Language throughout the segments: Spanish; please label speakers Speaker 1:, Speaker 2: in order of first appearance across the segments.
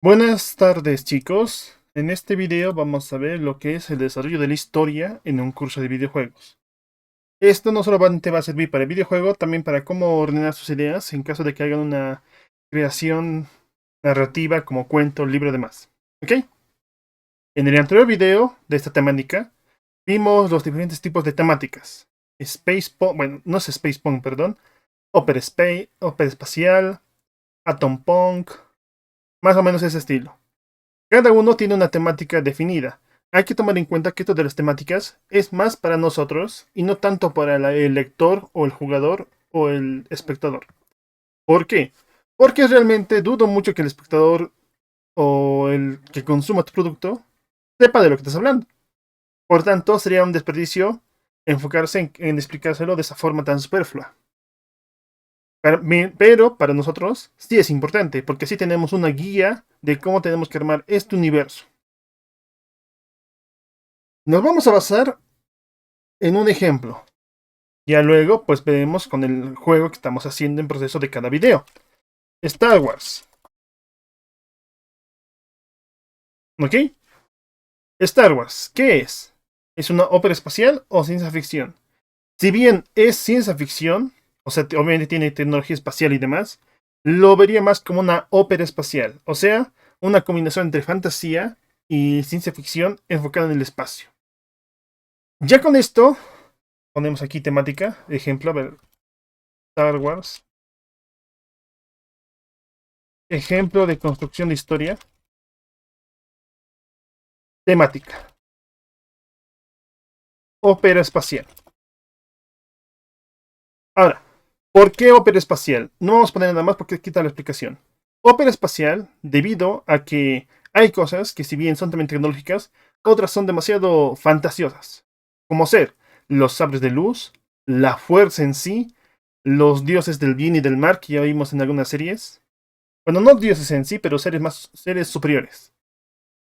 Speaker 1: Buenas tardes, chicos. En este video vamos a ver lo que es el desarrollo de la historia en un curso de videojuegos. Esto no solamente va a servir para el videojuego, también para cómo ordenar sus ideas en caso de que hagan una creación narrativa como cuento, libro, demás. ¿Ok? En el anterior video de esta temática, vimos los diferentes tipos de temáticas. Space Punk, bueno, no es Space Punk, perdón. Opera espacial, Atom Punk, más o menos ese estilo. Cada uno tiene una temática definida. Hay que tomar en cuenta que esto de las temáticas es más para nosotros y no tanto para el lector o el jugador o el espectador. ¿Por qué? Porque realmente dudo mucho que el espectador o el que consuma tu producto sepa de lo que estás hablando. Por tanto, sería un desperdicio enfocarse en explicárselo de esa forma tan superflua. Pero para nosotros sí es importante, porque así tenemos una guía de cómo tenemos que armar este universo. Nos vamos a basar en un ejemplo. Ya luego, pues veremos con el juego que estamos haciendo en proceso de cada video. Star Wars. ¿Ok? Star Wars, ¿qué es? ¿Es una ópera espacial o ciencia ficción? Si bien es ciencia ficción, o sea, obviamente tiene tecnología espacial y demás, lo vería más como una ópera espacial, o sea, una combinación entre fantasía y ciencia ficción enfocada en el espacio. Ya con esto, ponemos aquí temática, ejemplo, a ver, Star Wars, ejemplo de construcción de historia, temática. Ópera espacial. Ahora, ¿por qué ópera espacial? No vamos a poner nada más porque quita la explicación. Ópera espacial debido a que hay cosas que si bien son también tecnológicas, otras son demasiado fantasiosas. Como ser los sables de luz, la fuerza en sí, los dioses del bien y del mal que ya vimos en algunas series. Bueno, no dioses en sí, pero seres superiores.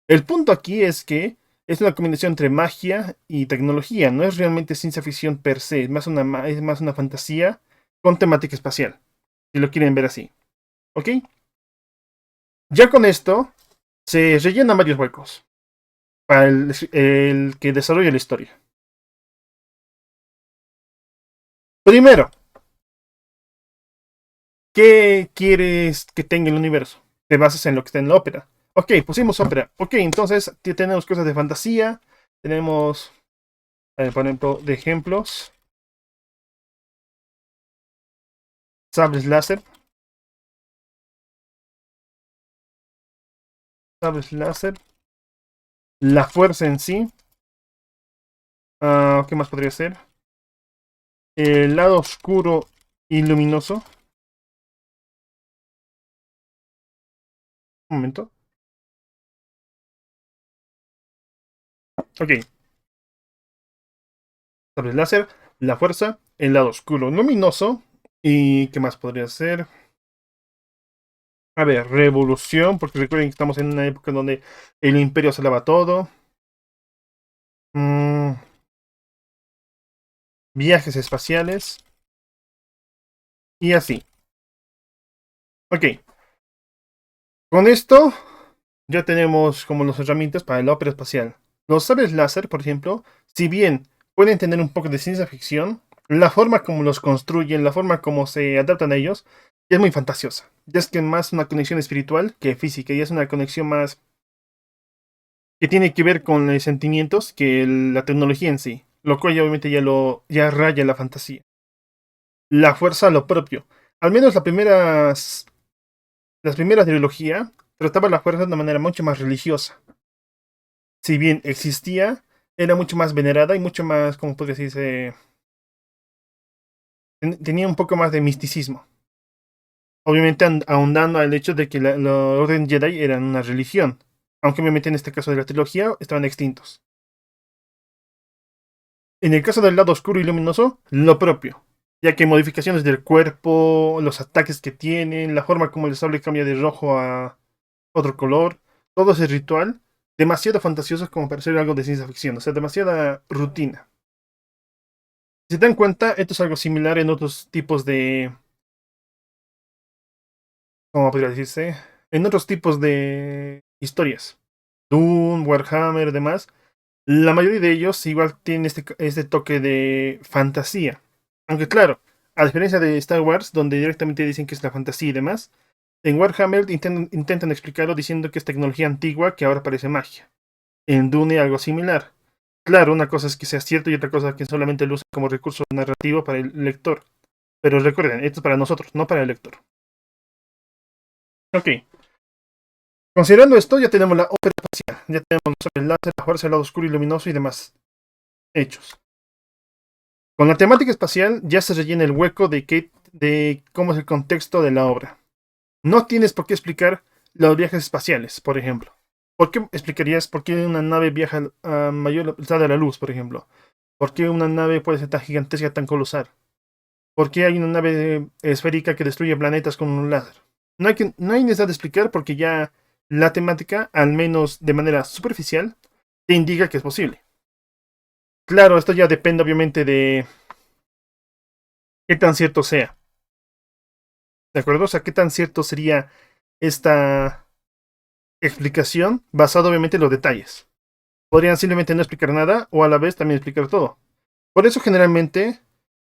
Speaker 1: El punto aquí es que es una combinación entre magia y tecnología. No es realmente ciencia ficción per se, es más una fantasía con temática espacial, si lo quieren ver así. ¿Ok? Ya con esto se rellenan varios huecos para el que desarrolla la historia. Primero, ¿qué quieres que tenga el universo? Te basas en lo que está en la ópera. Ok, pusimos ópera. Ok, entonces tenemos cosas de fantasía. Tenemos, por ejemplo, de ejemplos, sables láser. Sables láser. La fuerza en sí. ¿Qué más podría ser? El lado oscuro y luminoso. Un momento. Ok. Sables láser. La fuerza. El lado oscuro luminoso. ¿Y qué más podría ser? A ver, revolución. Porque recuerden que estamos en una época donde el imperio se lava todo. Mm, viajes espaciales. Y así. Ok. Con esto ya tenemos como las herramientas para la ópera espacial. Los sables láser, por ejemplo, si bien pueden tener un poco de ciencia ficción, la forma como los construyen, la forma como se adaptan a ellos, es muy fantasiosa. Ya es que más una conexión espiritual que física, y es una conexión más que tiene que ver con sentimientos que la tecnología en sí, lo cual ya obviamente ya raya la fantasía. La fuerza, lo propio. Al menos las primeras trilogía trataba la fuerza de una manera mucho más religiosa. Si bien existía, era mucho más venerada y mucho más, como podría decirse, tenía un poco más de misticismo. Obviamente ahondando al hecho de que la Orden Jedi era una religión, aunque obviamente en este caso de la trilogía estaban extintos. En el caso del lado oscuro y luminoso, lo propio, ya que modificaciones del cuerpo, los ataques que tienen, la forma como el sable cambia de rojo a otro color, todo ese ritual, demasiado fantasioso como para ser algo de ciencia ficción, o sea, demasiada rutina. Si te dan cuenta, esto es algo similar en otros tipos de, ¿cómo podría decirse? en otros tipos de historias. Doom, Warhammer y demás. La mayoría de ellos igual tienen este toque de fantasía. Aunque claro, a diferencia de Star Wars, donde directamente dicen que es la fantasía y demás, en Warhammer intentan explicarlo diciendo que es tecnología antigua que ahora parece magia. En Dune algo similar. Claro, una cosa es que sea cierto y otra cosa es que solamente lo usa como recurso narrativo para el lector. Pero recuerden, esto es para nosotros, no para el lector. Ok. Considerando esto, ya tenemos la ópera espacial. Ya tenemos el láser, la fuerza, el lado oscuro y luminoso y demás hechos. Con la temática espacial ya se rellena el hueco de cómo es el contexto de la obra. No tienes por qué explicar los viajes espaciales, por ejemplo. ¿Por qué explicarías por qué una nave viaja a mayor velocidad de la luz, por ejemplo? ¿Por qué una nave puede ser tan gigantesca, tan colosal? ¿Por qué hay una nave esférica que destruye planetas con un láser? No hay necesidad de explicar porque ya la temática, al menos de manera superficial, te indica que es posible. Claro, esto ya depende obviamente de qué tan cierto sea. ¿De acuerdo? O sea, qué tan cierto sería esta explicación basado obviamente en los detalles. Podrían simplemente no explicar nada o a la vez también explicar todo. Por eso generalmente,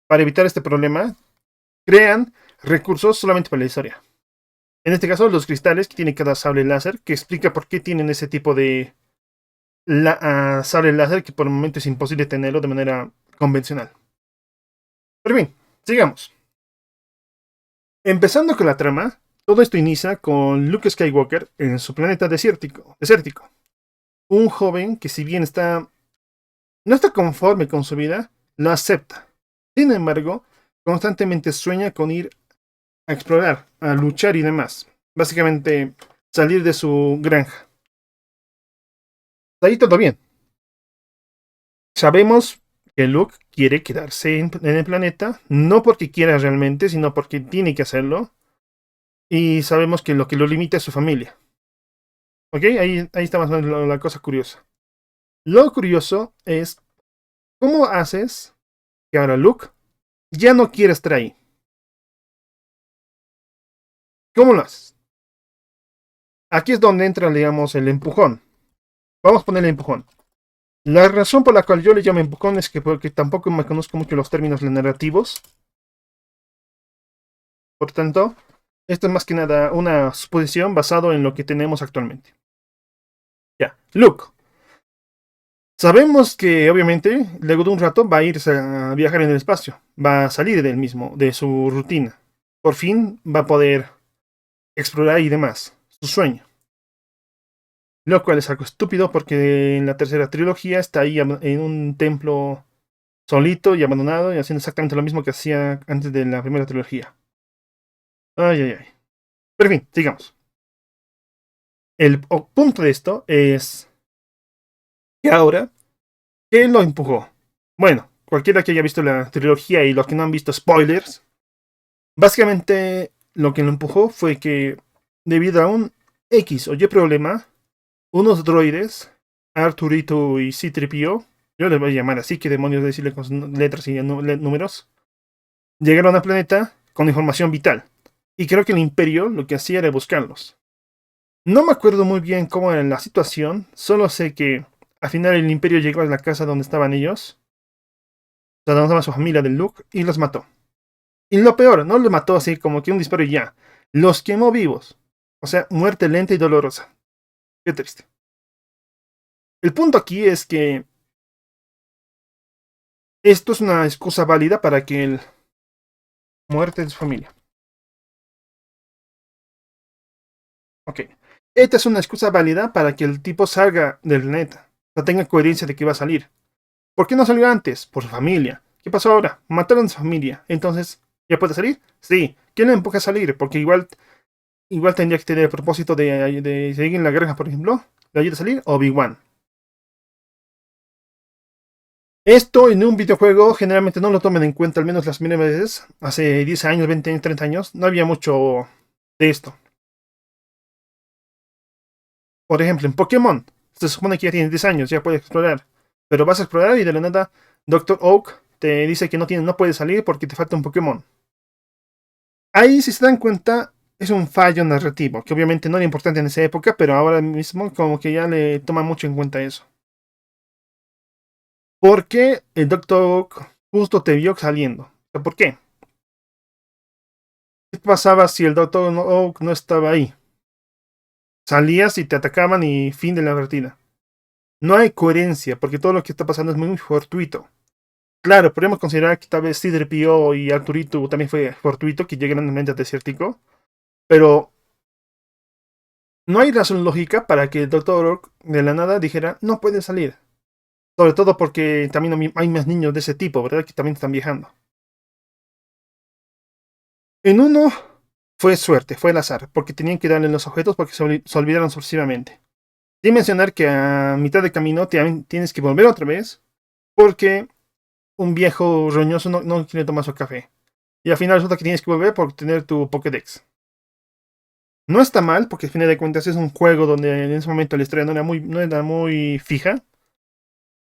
Speaker 1: para evitar este problema, crean recursos solamente para la historia. En este caso, los cristales que tiene cada sable láser, que explica por qué tienen ese tipo de sable láser que por el momento es imposible tenerlo de manera convencional. Pero bien, sigamos. Empezando con la trama, todo esto inicia con Luke Skywalker en su planeta desértico. Un joven que si bien no está conforme con su vida, lo acepta. Sin embargo, constantemente sueña con ir a explorar, a luchar y demás. Básicamente, salir de su granja. Ahí todo bien. Sabemos que Luke quiere quedarse en el planeta, no porque quiera realmente, sino porque tiene que hacerlo. Y sabemos que lo limita es su familia. ¿Ok? Ahí está más o menos la cosa curiosa. Lo curioso es, ¿cómo haces que ahora Luke ya no quiere estar ahí? ¿Cómo lo haces? Aquí es donde entra, digamos, el empujón. Vamos a ponerle empujón. La razón por la cual yo le llamo empujón es que porque tampoco me conozco mucho los términos narrativos. Por tanto, esto es más que nada una suposición basado en lo que tenemos actualmente. Ya, Luke. Sabemos que obviamente luego de un rato va a irse a viajar en el espacio. Va a salir del mismo, de su rutina. Por fin va a poder explorar y demás. Su sueño. Lo cual es algo estúpido porque en la tercera trilogía está ahí en un templo solito y abandonado y haciendo exactamente lo mismo que hacía antes de la primera trilogía. Ay, ay, ay. Pero en fin, sigamos. El punto de esto es que ahora, ¿qué lo empujó? Bueno, cualquiera que haya visto la trilogía y los que no han visto spoilers, básicamente lo que lo empujó fue que debido a un X o Y problema, unos droides, Arturito y C-3PO, yo les voy a llamar así, que demonios decirle con sus letras y números, llegaron al planeta con información vital. Y creo que el Imperio lo que hacía era buscarlos. No me acuerdo muy bien cómo era la situación, solo sé que al final el Imperio llegó a la casa donde estaban ellos, o sea, donde estaba su familia del Luke, y los mató. Y lo peor, no los mató así como que un disparo y ya, los quemó vivos. O sea, muerte lenta y dolorosa. Qué triste. El punto aquí es que esto es una excusa válida para que él muerte de su familia. Ok. Esta es una excusa válida para que el tipo salga del planeta. O sea, tenga coherencia de que va a salir. ¿Por qué no salió antes? Por su familia. ¿Qué pasó ahora? Mataron a su familia. Entonces, ¿ya puede salir? Sí. ¿Quién le empuja a salir? Porque igual tendría que tener el propósito de seguir en la granja, por ejemplo. ¿Le ayuda a salir? Obi-Wan. Esto en un videojuego generalmente no lo tomen en cuenta, al menos las primeras veces. Hace 10 años, 20 años, 30 años, no había mucho de esto. Por ejemplo, en Pokémon, se supone que ya tienes 10 años, ya puedes explorar. Pero vas a explorar y de la nada, Doctor Oak te dice que no puedes salir porque te falta un Pokémon. Ahí, si se dan cuenta, es un fallo narrativo, que obviamente no era importante en esa época, pero ahora mismo como que ya le toma mucho en cuenta eso. Porque el Doctor Oak justo te vio saliendo. ¿Por qué? ¿Qué pasaba si el Doctor Oak no estaba ahí? Salías y te atacaban y fin de la partida. No hay coherencia, porque todo lo que está pasando es muy fortuito. Claro, podríamos considerar que tal vez C-3PO y Arturito también fue fortuito que llegaran a mente desértico, pero no hay razón lógica para que el Doctor Oak de la nada dijera no puede salir. Sobre todo porque también hay más niños de ese tipo, ¿verdad? Que también están viajando. En uno fue suerte, fue el azar, porque tenían que darle los objetos porque se olvidaron sucesivamente. Sin mencionar que a mitad de camino tienes que volver otra vez porque un viejo roñoso no quiere tomar su café. Y al final resulta que tienes que volver por tener tu Pokédex. No está mal, porque al final de cuentas es un juego donde en ese momento la historia no era muy fija,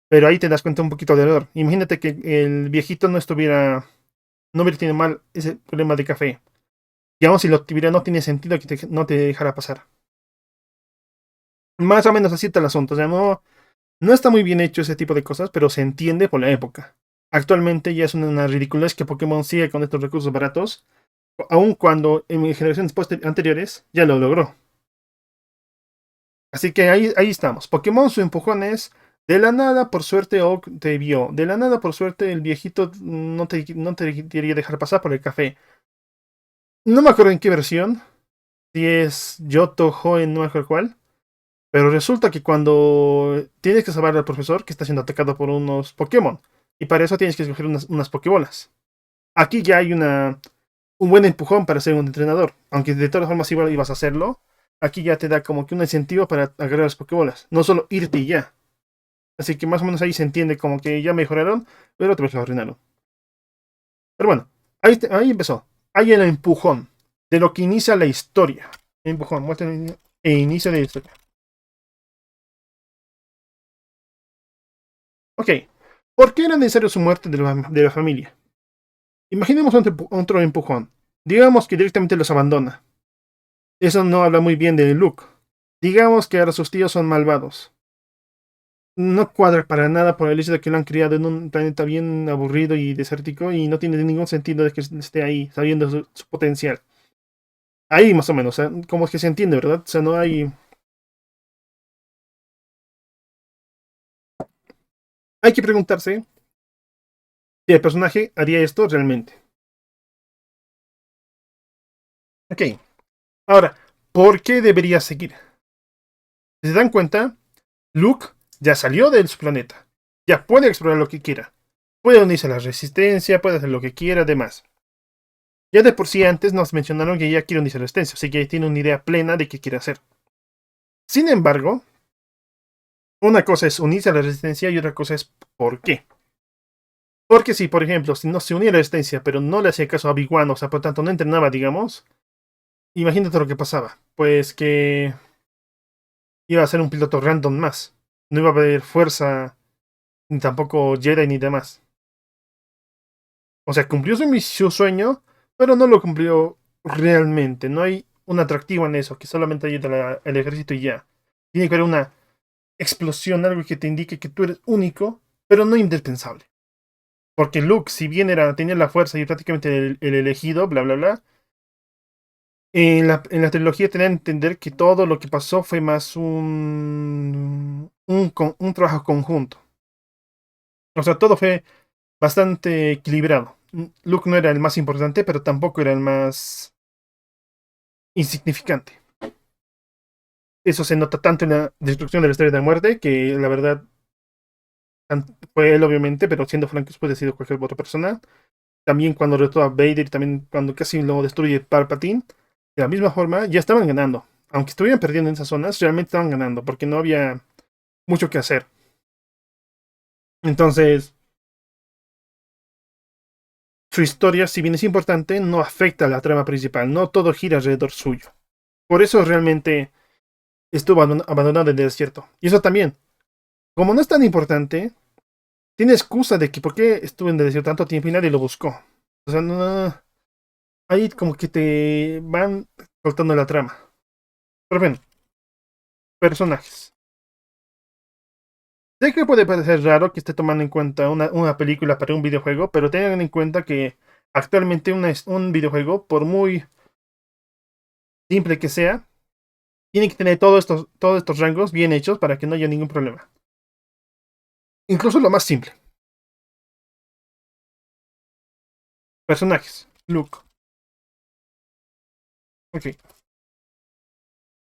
Speaker 1: pero ahí te das cuenta un poquito del error. Imagínate que el viejito no hubiera tenido mal ese problema de café. Y aún si lo tuviera, no tiene sentido que no te dejara pasar. Más o menos así está el asunto. O sea, no está muy bien hecho ese tipo de cosas, pero se entiende por la época. Actualmente ya es una ridiculez que Pokémon siga con estos recursos baratos, aun cuando en generaciones anteriores ya lo logró. Así que ahí estamos. Pokémon, su empujón es de la nada, por suerte Oak te vio. De la nada, por suerte, el viejito no te quería dejar pasar por el café. No me acuerdo en qué versión. Si es Yoto, Joen, no me acuerdo cuál. Pero resulta que cuando tienes que salvar al profesor que está siendo atacado por unos Pokémon. Y para eso tienes que escoger unas Pokébolas. Aquí ya hay un buen empujón para ser un entrenador. Aunque de todas formas igual ibas a hacerlo. Aquí ya te da como que un incentivo para agarrar las Pokébolas. No solo irte y ya. Así que más o menos ahí se entiende como que ya mejoraron, pero otra vez lo arruinaron. Pero bueno, ahí empezó. Ahí el empujón de lo que inicia la historia. Empujón, muestra e inicio de la historia. Ok, ¿por qué era necesario su muerte de la familia? Imaginemos otro empujón. Digamos que directamente los abandona. Eso no habla muy bien de Luke. Digamos que ahora sus tíos son malvados. No cuadra para nada por el hecho de que lo han criado en un planeta bien aburrido y desértico y no tiene ningún sentido de que esté ahí, sabiendo su potencial. Ahí más o menos, o sea, como es que se entiende, ¿verdad? O sea, no hay... Hay que preguntarse si el personaje haría esto realmente. Ok, ahora, ¿por qué debería seguir? Si se dan cuenta, Luke ya salió de su planeta. Ya puede explorar lo que quiera. Puede unirse a la resistencia, puede hacer lo que quiera, además. Ya de por sí antes nos mencionaron que ya quiere unirse a la resistencia, así que tiene una idea plena de qué quiere hacer. Sin embargo, una cosa es unirse a la resistencia y otra cosa es por qué. Porque si, por ejemplo, si no se unía a la resistencia, pero no le hacía caso a Big One, o sea, por tanto no entrenaba, digamos, imagínate lo que pasaba. Pues que iba a ser un piloto random más. No iba a haber fuerza, ni tampoco Jedi ni demás. O sea, cumplió su sueño, pero no lo cumplió realmente. No hay un atractivo en eso, que solamente ayuda al ejército y ya. Tiene que haber una explosión, algo que te indique que tú eres único, pero no indispensable. Porque Luke, si bien tenía la fuerza y prácticamente el elegido, bla, bla, bla, en la trilogía tenía que entender que todo lo que pasó fue más un trabajo conjunto. O sea, todo fue bastante equilibrado. Luke no era el más importante, pero tampoco era el más insignificante. Eso se nota tanto en la destrucción de la Estrella de la Muerte, que la verdad fue él obviamente, pero siendo francos puede haber sido cualquier otra persona. También cuando retó a Vader, también cuando casi lo destruye Palpatine, de la misma forma ya estaban ganando. Aunque estuvieran perdiendo en esas zonas, realmente estaban ganando, porque no había mucho que hacer. Entonces, su historia, si bien es importante, no afecta a la trama principal, no todo gira alrededor suyo. Por eso realmente estuvo abandonado en el desierto. Y eso también, como no es tan importante, tiene excusa de que por qué estuvo en el desierto tanto tiempo y nadie lo buscó. O sea, no, ahí como que te van soltando la trama. Pero bueno, personajes. Sé que puede parecer raro que esté tomando en cuenta una película para un videojuego, pero tengan en cuenta que actualmente un videojuego, por muy simple que sea, tiene que tener todos estos rangos bien hechos para que no haya ningún problema. Incluso lo más simple. Personajes. Luke. Ok.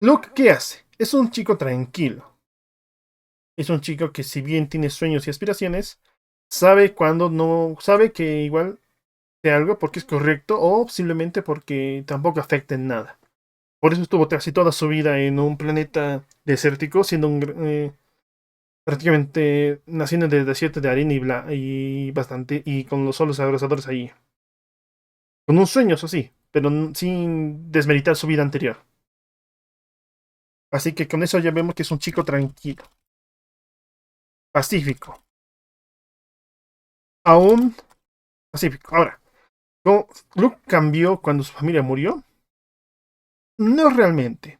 Speaker 1: Luke, ¿qué hace? Es un chico tranquilo. Es un chico que si bien tiene sueños y aspiraciones, sabe cuando no, sabe que igual de algo porque es correcto o simplemente porque tampoco afecta en nada. Por eso estuvo casi toda su vida en un planeta desértico, siendo prácticamente naciendo del desierto de arena y bastante, y con los solos abrasadores ahí. Con un sueño, eso sí, pero sin desmeritar su vida anterior. Así que con eso ya vemos que es un chico tranquilo, pacífico. Aún pacífico. Ahora, ¿cómo Luke cambió cuando su familia murió? No realmente.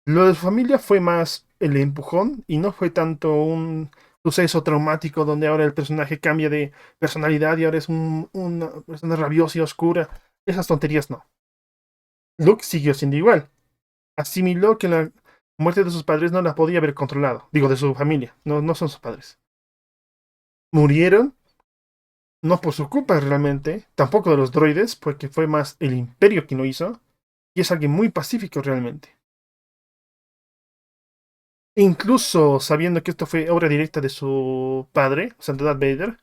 Speaker 1: Lo de su familia fue más el empujón y no fue tanto un suceso traumático donde ahora el personaje cambia de personalidad y ahora es una persona rabiosa y oscura. Esas tonterías no. Luke siguió siendo igual. Asimiló que la muerte de sus padres no la podía haber controlado. Digo, de su familia. No, no son sus padres. Murieron, no por su culpa realmente, tampoco de los droides, porque fue más el imperio quien lo hizo. Y es alguien muy pacífico realmente. Incluso sabiendo que esto fue obra directa de su padre, o sea, de Darth Vader,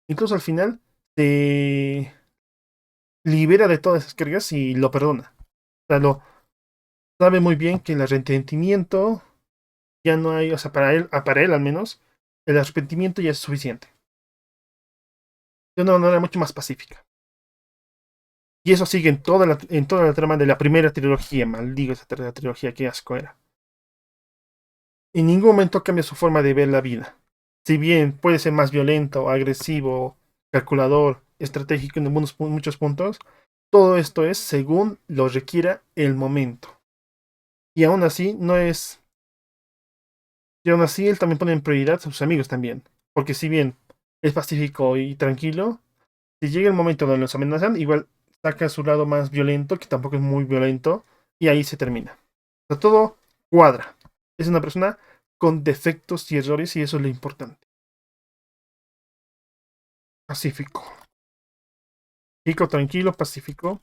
Speaker 1: incluso al final se libera de todas esas cargas y lo perdona. O sea, lo sabe muy bien que el arrepentimiento ya no hay, o sea, para él al menos, el arrepentimiento ya es suficiente. De una manera mucho más pacífica. Y eso sigue en toda la trama de la primera trilogía. Maldigo esa tercera trilogía, qué asco era. En ningún momento cambia su forma de ver la vida. Si bien puede ser más violento, agresivo, calculador, estratégico en muchos puntos, todo esto es según lo requiera el momento. Y aún así, no es. Y aún así, él también pone en prioridad a sus amigos también. Porque si bien es pacífico y tranquilo, si llega el momento donde los amenazan, igual saca su lado más violento, que tampoco es muy violento, y ahí se termina. O sea, todo cuadra. Es una persona con defectos y errores, y eso es lo importante. Pacífico. Chico tranquilo, pacífico,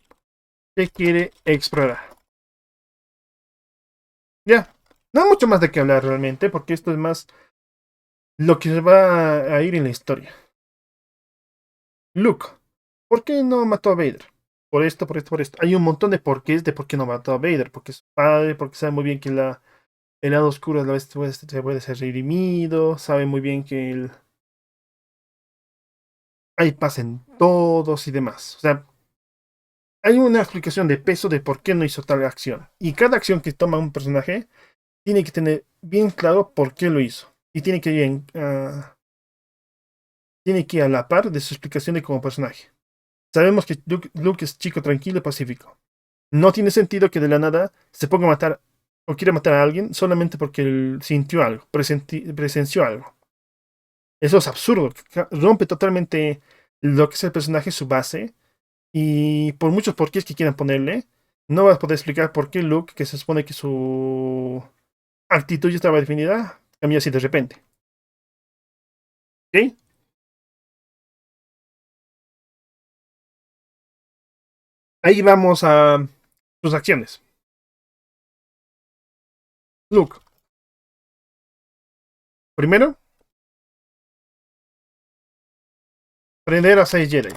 Speaker 1: que quiere explorar. Ya, no hay mucho más de qué hablar realmente, porque esto es más lo que se va a ir en la historia. Luke, ¿por qué no mató a Vader? Por esto, por esto, por esto. Hay un montón de porqués de por qué no mató a Vader. Porque es su padre, porque sabe muy bien que el lado oscuro a la vez se puede ser redimido, sabe muy bien que hay paz en todos y demás. O sea, hay una explicación de peso de por qué no hizo tal acción. Y cada acción que toma un personaje tiene que tener bien claro por qué lo hizo. Y tiene que ir a la par de su explicación de como personaje. Sabemos que Luke es chico tranquilo y pacífico. No tiene sentido que de la nada se ponga a matar o quiera matar a alguien solamente porque él sintió algo, presenció algo. Eso es absurdo. Rompe totalmente lo que es el personaje, su base. Y por muchos porqués que quieran ponerle, no vas a poder explicar por qué Luke, que se supone que su actitud ya estaba definida, cambia así de repente. ¿Ok? Ahí vamos a sus acciones. Luke, primero, prender a 6 Jedi.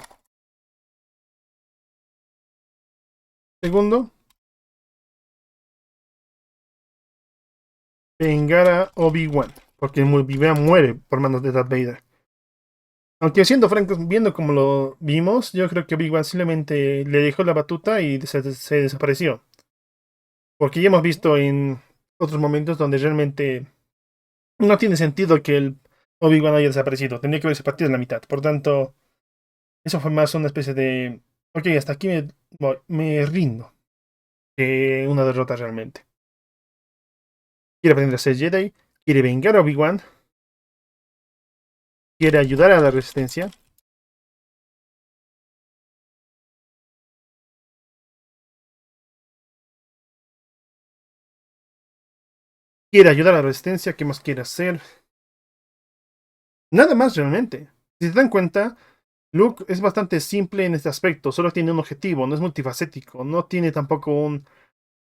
Speaker 1: Segundo, vengar a Obi-Wan, porque Obi-Wan muere por manos de Darth Vader. Aunque siendo francos, viendo como lo vimos, yo creo que Obi-Wan simplemente le dejó la batuta y se desapareció. Porque ya hemos visto en otros momentos donde realmente no tiene sentido que el Obi-Wan haya desaparecido. Tendría que haberse partido en la mitad. Por tanto, eso fue más una especie de. Ok, hasta aquí me rindo. que una derrota realmente. Quiere aprender a ser Jedi, quiere vengar a Obi-Wan, quiere ayudar a la Resistencia. Quiere ayudar a la Resistencia, ¿qué más quiere hacer? Nada más realmente. Si se dan cuenta, Luke es bastante simple en este aspecto, solo tiene un objetivo, no es multifacético, no tiene tampoco un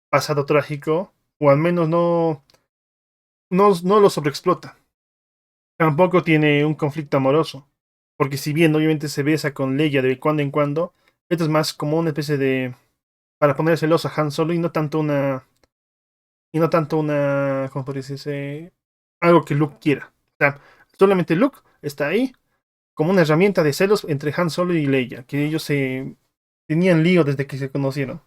Speaker 1: pasado trágico, o al menos no lo sobreexplota. Tampoco tiene un conflicto amoroso, porque si bien obviamente se besa con Leia de cuando en cuando, esto es más como una especie de para poner celoso a Han Solo y no tanto una, ¿cómo podría decirse? Algo que Luke quiera. O sea, solamente Luke está ahí como una herramienta de celos entre Han Solo y Leia, que ellos se tenían lío desde que se conocieron.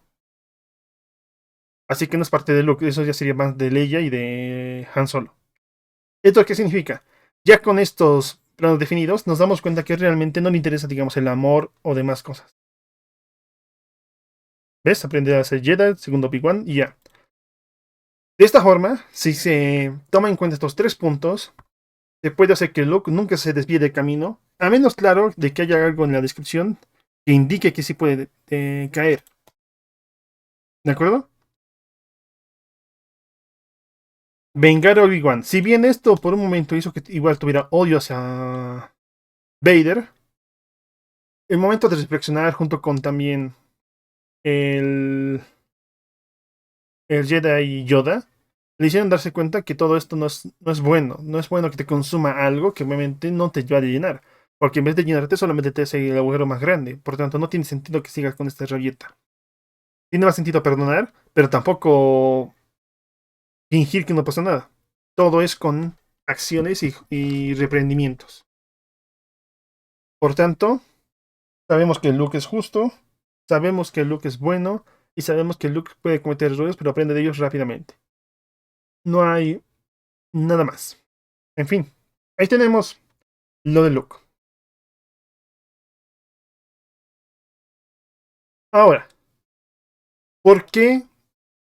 Speaker 1: Así que no es parte de Luke, eso ya sería más de Leia y de Han Solo. ¿Esto qué significa? Ya con estos planos definidos, nos damos cuenta que realmente no le interesa, digamos, el amor o demás cosas. ¿Ves? Aprende a ser Jedi, segundo Obi-Wan y ya. De esta forma, si se toma en cuenta estos tres puntos, se puede hacer que Luke nunca se desvíe del camino, a menos claro de que haya algo en la descripción que indique que sí puede caer. ¿De acuerdo? Vengar a Obi-Wan. Si bien esto por un momento hizo que igual tuviera odio hacia Vader, el momento de reflexionar junto con también el, el Jedi Yoda, le hicieron darse cuenta que todo esto no es bueno. No es bueno que te consuma algo que obviamente no te va a llenar. Porque en vez de llenarte solamente te hace el agujero más grande. Por tanto, no tiene sentido que sigas con esta rabieta. Tiene más sentido perdonar, pero tampoco fingir que no pasa nada. Todo es con acciones y reprendimientos. Por tanto, sabemos que Luke es justo, sabemos que Luke es bueno y sabemos que Luke puede cometer errores, pero aprende de ellos rápidamente. No hay nada más. En fin, ahí tenemos lo de Luke. Ahora, ¿por qué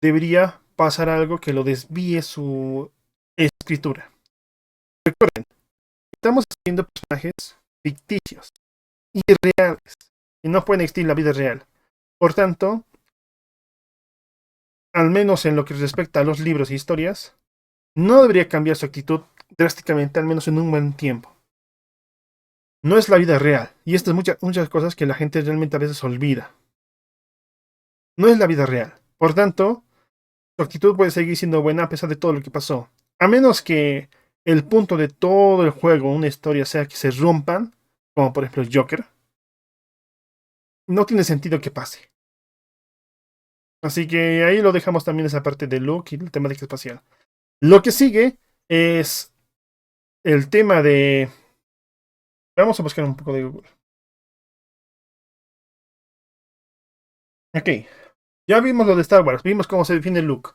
Speaker 1: debería pasar algo que lo desvíe su escritura? Recuerden, estamos haciendo personajes ficticios, irreales, y no pueden existir en la vida real. Por tanto, al menos en lo que respecta a los libros e historias, no debería cambiar su actitud drásticamente, al menos en un buen tiempo. No es la vida real, y esto es muchas cosas que la gente realmente a veces olvida. No es la vida real. Por tanto, su actitud puede seguir siendo buena a pesar de todo lo que pasó. A menos que el punto de todo el juego, una historia, sea que se rompan, como por ejemplo el Joker, no tiene sentido que pase. Así que ahí lo dejamos también esa parte de Luke y la temática espacial. Lo que sigue es el tema de... Vamos a buscar un poco de Google. Ok, ya vimos lo de Star Wars, vimos cómo se define Luke.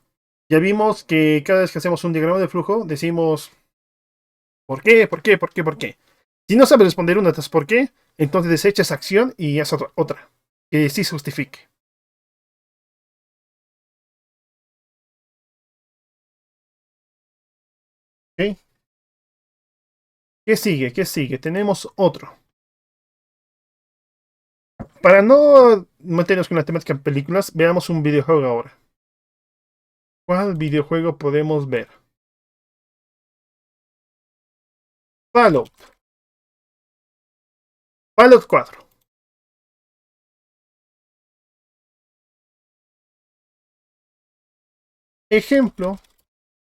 Speaker 1: Ya vimos que cada vez que hacemos un diagrama de flujo, decimos ¿por qué? ¿Por qué? ¿Por qué? ¿Por qué? Si no sabes responder una de por qué, entonces desecha esa acción y haz otra que sí se justifique. ¿Ok? ¿Qué sigue? ¿Qué sigue? Tenemos otro. Para no meternos con la temática en películas, veamos un videojuego ahora. ¿Cuál videojuego podemos ver? Fallout. Fallout 4. Ejemplo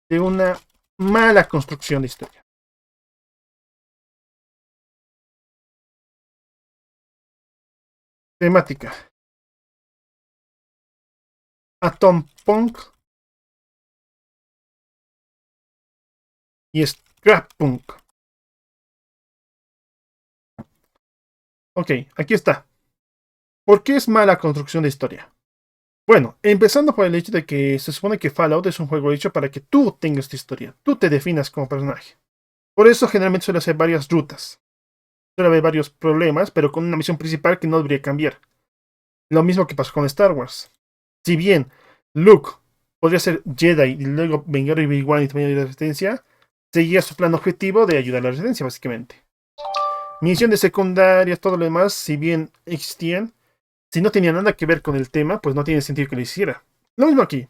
Speaker 1: de una mala construcción de historia. Temática. Atom Punk y Scrap Punk. Ok, aquí está. ¿Por qué es mala construcción de historia? Bueno, empezando por el hecho de que se supone que Fallout es un juego hecho para que tú tengas tu historia, tú te definas como personaje. Por eso generalmente suele hacer varias rutas, suele haber varios problemas, pero con una misión principal que no debería cambiar. Lo mismo que pasó con Star Wars. Si bien Luke podría ser Jedi y luego vengar a Obi-Wan y también ayudar a la Resistencia. Seguía su plan objetivo de ayudar a la Resistencia, básicamente. Misiones secundarias, todo lo demás, si bien existían, si no tenía nada que ver con el tema, pues no tiene sentido que lo hiciera. Lo mismo aquí.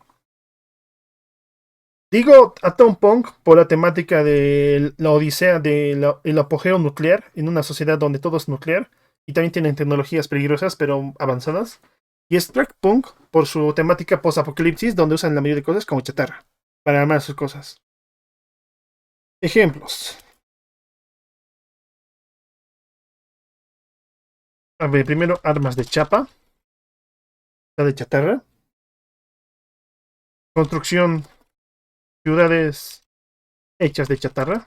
Speaker 1: Digo Atom Punk por la temática de la odisea del apogeo nuclear en una sociedad donde todo es nuclear y también tienen tecnologías peligrosas pero avanzadas. Y Strike Punk por su temática post-apocalipsis donde usan la mayoría de cosas como chatarra para armar sus cosas. Ejemplos. A ver, primero armas de chapa, de chatarra. Construcción, ciudades hechas de chatarra.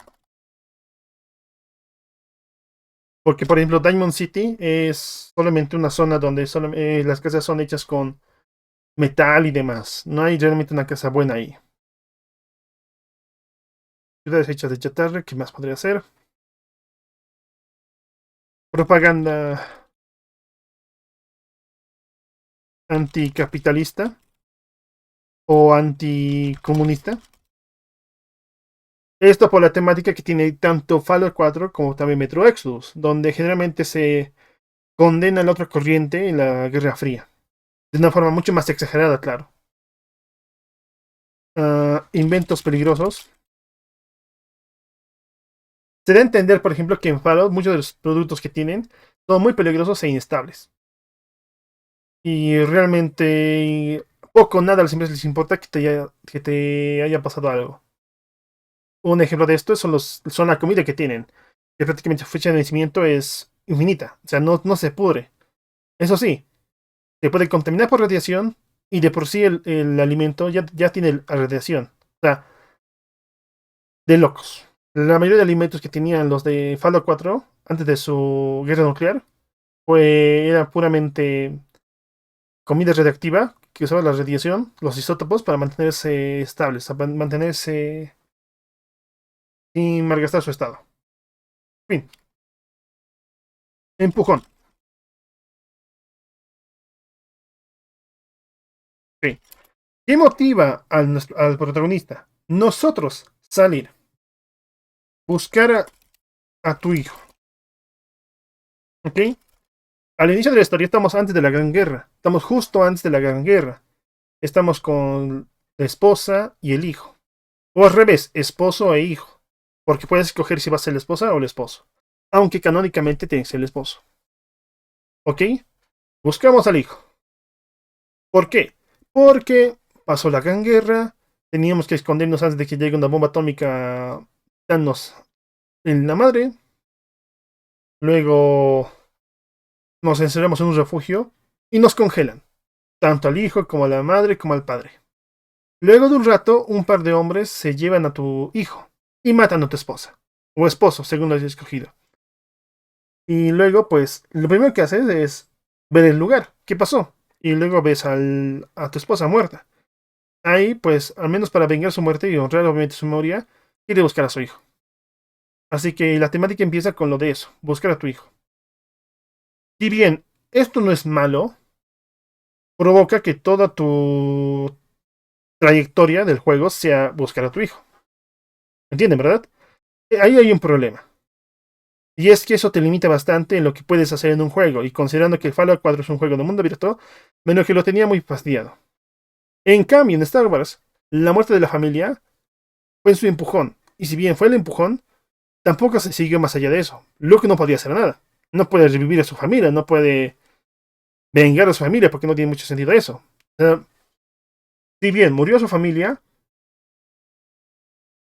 Speaker 1: Porque, por ejemplo, Diamond City es solamente una zona donde las casas son hechas con metal y demás. No hay realmente una casa buena ahí. Ciudades hechas de chatarra, ¿qué más podría ser? Propaganda anticapitalista o anticomunista. Esto por la temática que tiene tanto Fallout 4 como también Metro Exodus, donde generalmente se condena la otra corriente en la Guerra Fría. De una forma mucho más exagerada, claro. Inventos peligrosos. Se da a entender, por ejemplo, que en Fallout muchos de los productos que tienen son muy peligrosos e inestables. Y realmente poco o nada a las empresas les importa que te haya pasado algo. Un ejemplo de esto son la comida que tienen, que prácticamente su fecha de vencimiento es infinita, o sea, no se pudre. Eso sí, se puede contaminar por radiación y de por sí el alimento ya tiene la radiación. O sea, de locos. La mayoría de alimentos que tenían los de Fallout 4 antes de su guerra nuclear era puramente comida radiactiva que usaba la radiación, los isótopos para mantenerse estables, para mantenerse sin malgastar su estado. Fin, empujón. Fin. ¿Qué motiva al protagonista? Nosotros salir, buscar a tu hijo. ¿Ok? Al inicio de la historia estamos antes de la Gran Guerra. Estamos justo antes de la Gran Guerra. Estamos con la esposa y el hijo. O al revés, esposo e hijo. Porque puedes escoger si va a ser la esposa o el esposo. Aunque canónicamente tiene que ser el esposo. ¿Ok? Buscamos al hijo. ¿Por qué? Porque pasó la Gran Guerra. Teníamos que escondernos antes de que llegue una bomba atómica a darnos en la madre. Luego nos encerramos en un refugio y nos congelan. Tanto al hijo como a la madre como al padre. Luego de un rato, un par de hombres se llevan a tu hijo y matan a tu esposa. O esposo, según lo hayas escogido. Y luego, pues, lo primero que haces es ver el lugar. ¿Qué pasó? Y luego ves a tu esposa muerta. Ahí, pues, al menos para vengar su muerte y honrar obviamente su memoria, quiere buscar a su hijo. Así que la temática empieza con lo de eso, buscar a tu hijo. Si bien esto no es malo, provoca que toda tu trayectoria del juego sea buscar a tu hijo. ¿Entienden, verdad? Ahí hay un problema. Y es que eso te limita bastante en lo que puedes hacer en un juego. Y considerando que el Fallout 4 es un juego de mundo abierto, menos que lo tenía muy fastidiado. En cambio, en Star Wars, la muerte de la familia fue en su empujón. Y si bien fue el empujón, tampoco se siguió más allá de eso. Luke no podía hacer nada. No puede revivir a su familia, no puede vengar a su familia, porque no tiene mucho sentido eso. Si bien murió su familia,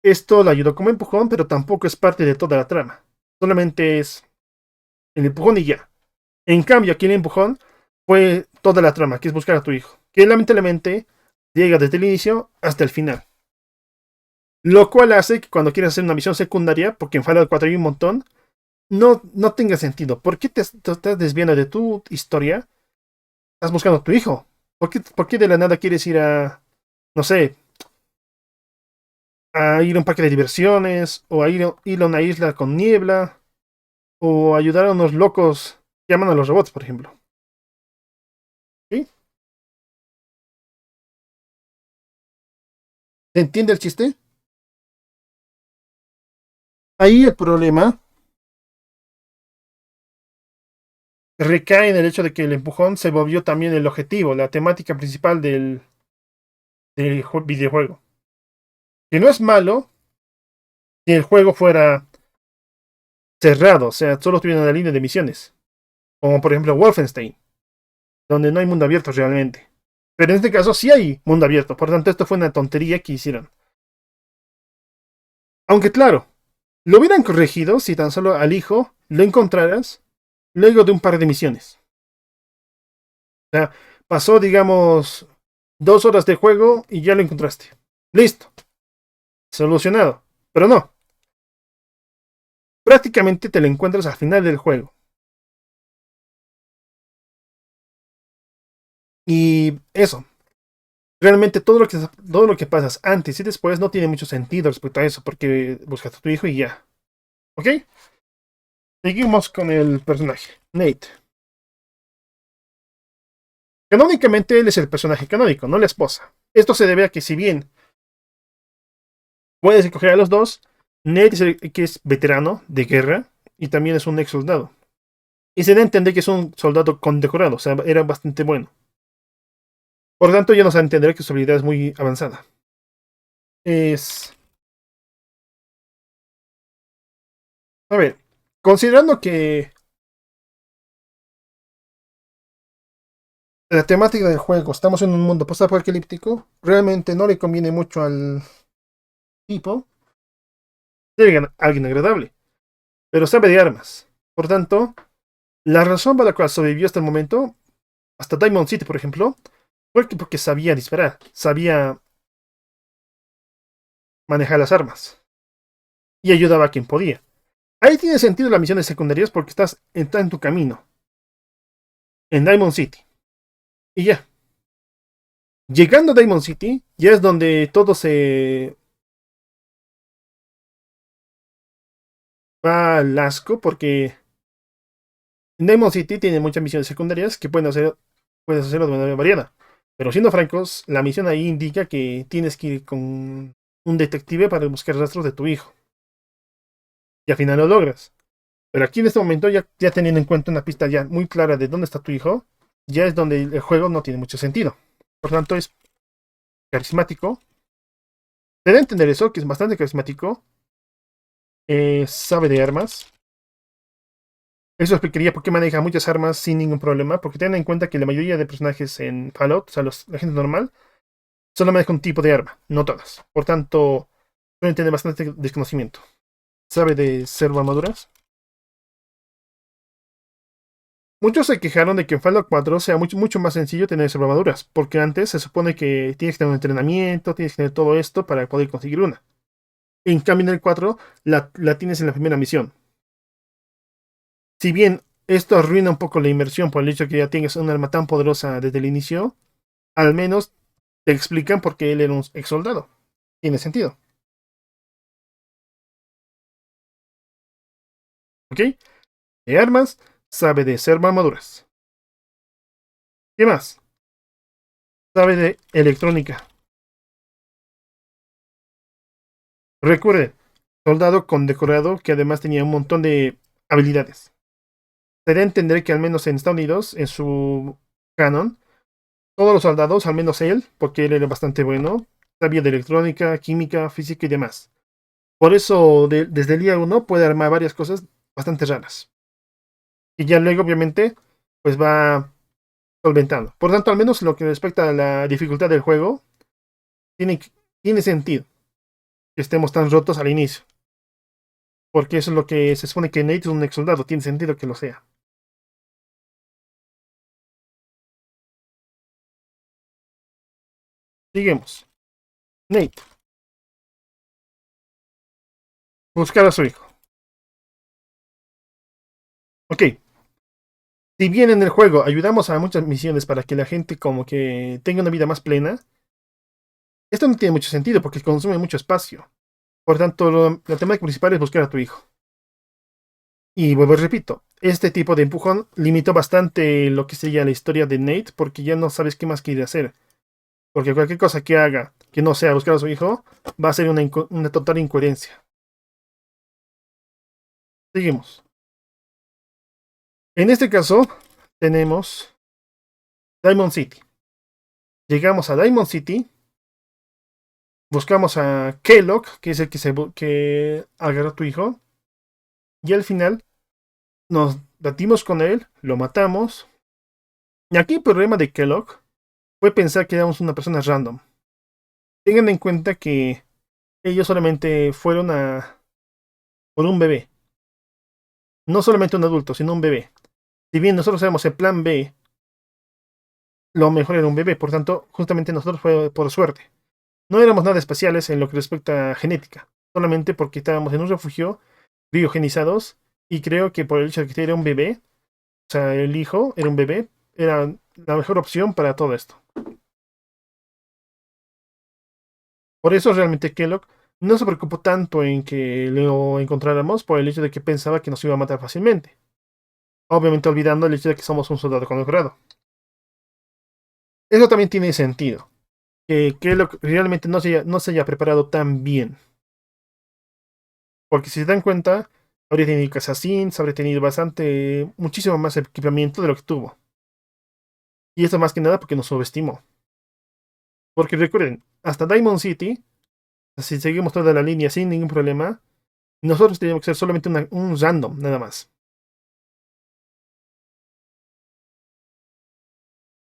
Speaker 1: esto le ayudó como empujón, pero tampoco es parte de toda la trama. Solamente es el empujón y ya. En cambio, aquí el empujón fue toda la trama, que es buscar a tu hijo. Que lamentablemente llega desde el inicio hasta el final. Lo cual hace que cuando quieras hacer una misión secundaria, porque en Fallout 4 hay un montón, no tenga sentido. ¿Por qué te estás desviando de tu historia? Estás buscando a tu hijo. ¿Por qué de la nada quieres ir no sé, a ir a un parque de diversiones? O ir a una isla con niebla? O ayudar a unos locos que llaman a los robots, por ejemplo. ¿Sí? ¿Se entiende el chiste? Ahí el problema recae en el hecho de que el empujón se volvió también el objetivo, la temática principal del videojuego. Que no es malo si el juego fuera cerrado, o sea, solo tuviera una línea de misiones. Como por ejemplo Wolfenstein, donde no hay mundo abierto realmente. Pero en este caso sí hay mundo abierto, por lo tanto esto fue una tontería que hicieron. Aunque claro, lo hubieran corregido si tan solo al hijo lo encontraras luego de un par de misiones. O sea, pasó, digamos, 2 horas de juego y ya lo encontraste. Listo, solucionado. Pero no, prácticamente te lo encuentras al final del juego. Y eso, realmente todo lo que pasas antes y después no tiene mucho sentido respecto a eso, porque buscas a tu hijo y ya. ¿Ok? Seguimos con el personaje, Nate. Canónicamente él es el personaje canónico, no la esposa. Esto se debe a que si bien puedes escoger a los dos, Nate es el que es veterano de guerra y también es un ex soldado. Y se da a entender que es un soldado condecorado, o sea, era bastante bueno. Por lo tanto, ya nos da a entender que su habilidad es muy avanzada. Es... A ver, considerando que la temática del juego, estamos en un mundo post-apocalíptico, realmente no le conviene mucho al tipo ser alguien agradable, pero sabe de armas. Por tanto, la razón por la cual sobrevivió hasta el momento, hasta Diamond City, por ejemplo, fue porque sabía disparar, sabía manejar las armas y ayudaba a quien podía. Ahí tiene sentido las misiones secundarias porque está en tu camino, en Diamond City. Y ya, llegando a Diamond City, ya es donde todo se va al asco porque Demon City tiene muchas misiones secundarias que puedes hacerlo de manera variada. Pero siendo francos, la misión ahí indica que tienes que ir con un detective para buscar rastros de tu hijo. Y al final lo logras. Pero aquí en este momento, ya teniendo en cuenta una pista ya muy clara de dónde está tu hijo, ya es donde el juego no tiene mucho sentido. Por tanto, es carismático. Te da a entender eso, que es bastante carismático. Sabe de armas. Eso explicaría por qué maneja muchas armas sin ningún problema, porque ten en cuenta que la mayoría de personajes en Fallout, o sea, la gente normal, solo maneja un tipo de arma, no todas. Por tanto, suelen tener bastante desconocimiento. ¿Sabe de servoarmaduras? Muchos se quejaron de que en Fallout 4 sea mucho más sencillo tener servoarmaduras, porque antes se supone que tienes que tener un entrenamiento, tienes que tener todo esto para poder conseguir una. En cambio, en el 4 la tienes en la primera misión. Si bien esto arruina un poco la inversión por el hecho de que ya tienes un arma tan poderosa desde el inicio, al menos te explican por qué él era un ex soldado. Tiene sentido. ¿Ok? De armas, sabe de ser armaduras. ¿Qué más? Sabe de electrónica. Recuerde, soldado condecorado que además tenía un montón de habilidades. Se da a entender que al menos en Estados Unidos, en su canon, todos los soldados, al menos él, porque él era bastante bueno, sabía de electrónica, química, física y demás. Por eso, desde el día uno puede armar varias cosas bastante raras. Y ya luego, obviamente, pues va solventando. Por tanto, al menos lo que respecta a la dificultad del juego, tiene, tiene sentido que estemos tan rotos al inicio. Porque eso es lo que se supone que Nate es un ex soldado. Tiene sentido que lo sea. Seguimos. Nate. Buscar a su hijo. Ok. Si bien en el juego ayudamos a muchas misiones para que la gente como que tenga una vida más plena, esto no tiene mucho sentido porque consume mucho espacio. Por tanto, la temática principal es buscar a tu hijo. Y vuelvo y repito, este tipo de empujón limitó bastante lo que sería la historia de Nate porque ya no sabes qué más quiere hacer. Porque cualquier cosa que haga que no sea buscar a su hijo, va a ser una total incoherencia. Seguimos. En este caso, tenemos Diamond City. Llegamos a Diamond City, buscamos a Kellogg, que es el que agarró a tu hijo, y al final nos batimos con él, lo matamos. Y aquí el problema de Kellogg fue pensar que éramos una persona random. Tengan en cuenta que ellos solamente fueron por un bebé. No solamente un adulto, sino un bebé. Si bien nosotros éramos el plan B, lo mejor era un bebé. Por tanto, justamente nosotros fue por suerte. No éramos nada especiales en lo que respecta a genética. Solamente porque estábamos en un refugio, biogenizados. Y creo que por el hecho de que era un bebé, o sea, el hijo era un bebé, era la mejor opción para todo esto. Por eso realmente Kellogg no se preocupó tanto en que lo encontráramos por el hecho de que pensaba que nos iba a matar fácilmente. Obviamente olvidando el hecho de que somos un soldado condecorado. Eso también tiene sentido. Que Kellogg realmente no se haya preparado tan bien. Porque si se dan cuenta, habría tenido assassins, habría tenido muchísimo más equipamiento de lo que tuvo. Y eso más que nada porque nos subestimó. Porque recuerden, hasta Diamond City, si seguimos toda la línea sin ningún problema, nosotros teníamos que ser solamente un random, nada más.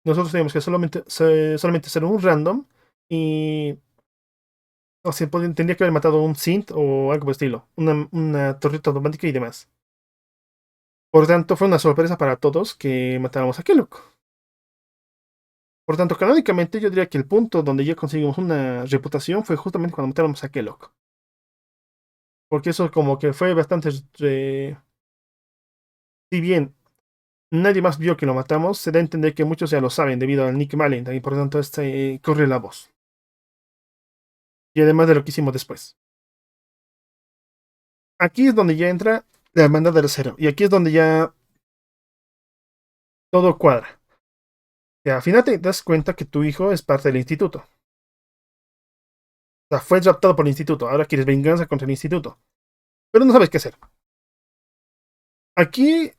Speaker 1: Nosotros teníamos que solamente ser un random y... O sea, tendría que haber matado un synth o algo por el estilo. Una torreta automática y demás. Por tanto, fue una sorpresa para todos que matáramos a Kellogg. Por tanto, canónicamente yo diría que el punto donde ya conseguimos una reputación fue justamente cuando matáramos a Kellogg. Porque eso como que fue bastante... si bien nadie más vio que lo matamos, se da a entender que muchos ya lo saben debido al Nick Valentine y por tanto corre la voz. Y además de lo que hicimos después. Aquí es donde ya entra la hermandad del acero. Y aquí es donde ya todo cuadra. Y al final te das cuenta que tu hijo es parte del instituto. O sea, fue raptado por el instituto. Ahora quieres venganza contra el instituto. Pero no sabes qué hacer. Aquí